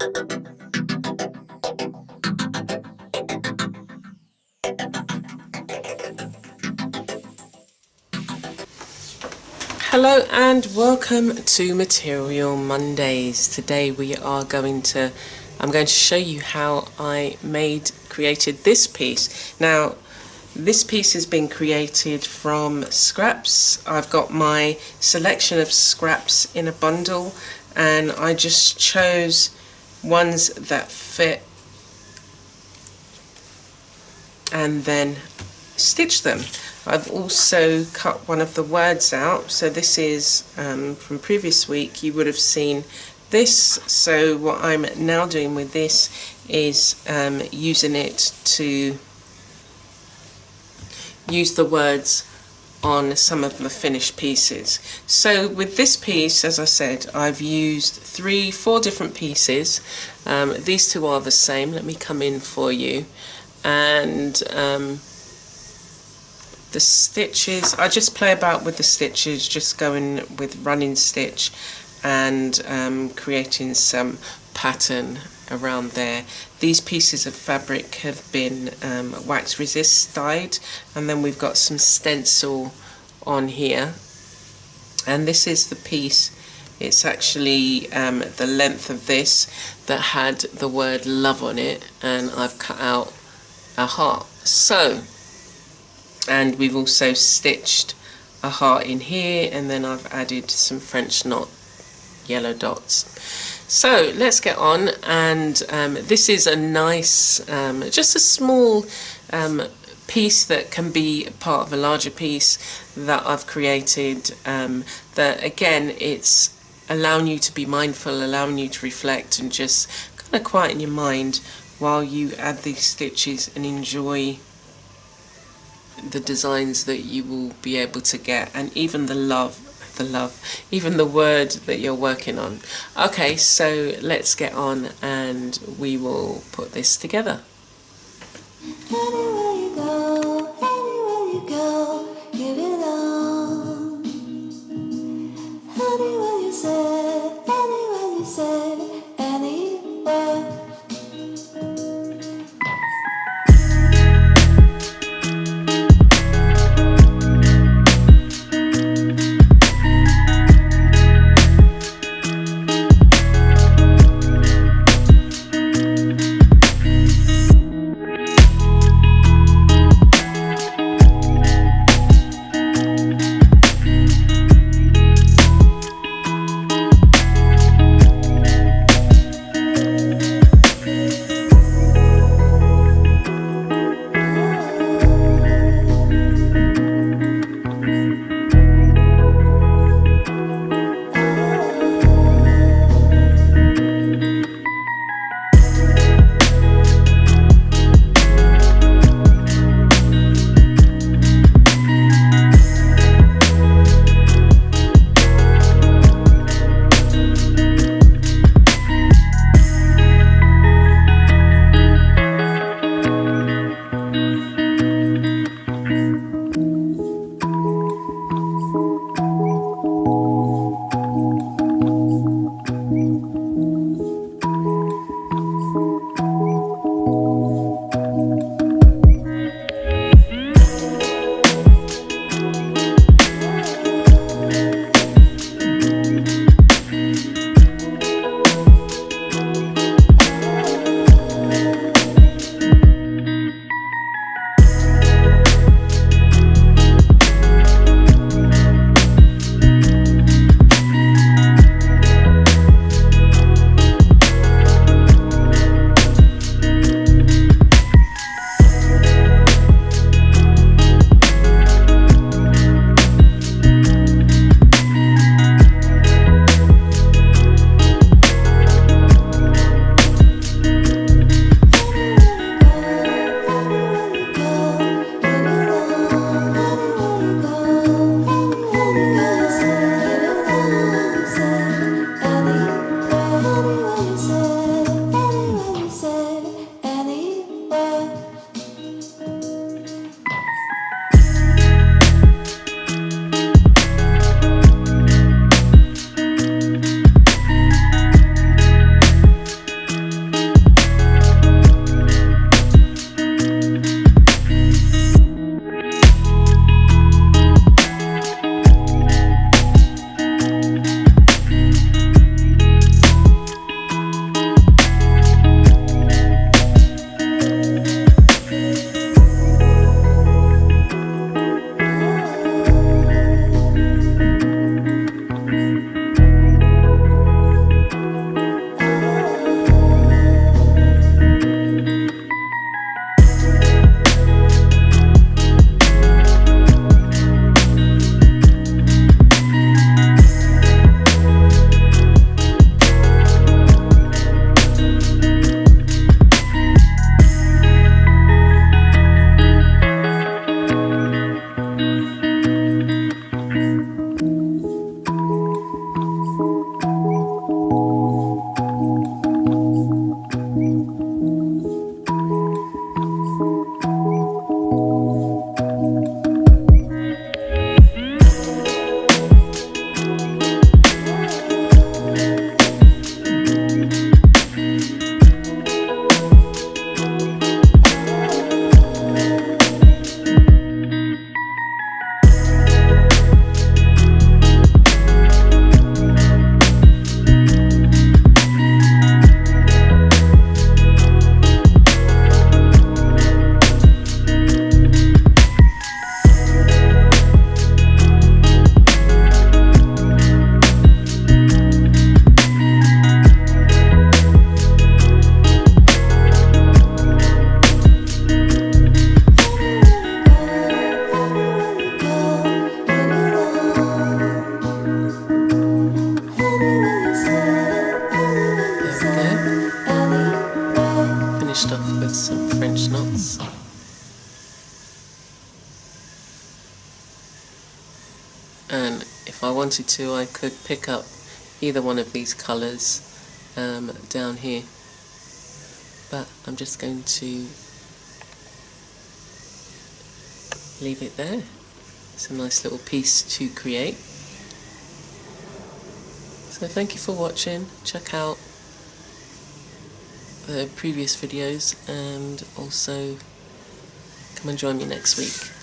Hello and welcome to Material Mondays. Today I'm going to show you how I created this piece. Now, this piece has been created from scraps. I've got my selection of scraps in a bundle, and I just chose ones that fit and then stitch them. I've also cut one of the words out, so this is from previous week. You would have seen this, so what I'm now doing with this is using it to use the words on some of the finished pieces. So with this piece, as I said, I've used 4 different pieces. These two are the same. Let me come in for you. And the stitches, I just play about with the stitches, just going with running stitch and creating some pattern around there. These pieces of fabric have been wax resist dyed, and then we've got some stencil on here, and this is the piece. It's actually the length of this that had the word love on it, and I've cut out a heart. And we've also stitched a heart in here, and then I've added some French knot yellow dots. So let's get on, and this is a nice, just a small piece that can be part of a larger piece that I've created, that again, it's allowing you to be mindful, allowing you to reflect and just kind of quieten your mind while you add these stitches and enjoy the designs that you will be able to get, and even even the word that you're working on. Okay, so let's get on and we will put this together. Anywhere you go, give it on. Anywhere you say, anywhere. some French knots. And if I wanted to, I could pick up either one of these colours down here, but I'm just going to leave it there. It's a nice little piece to create. So thank you for watching. Check out the previous videos and also come and join me next week.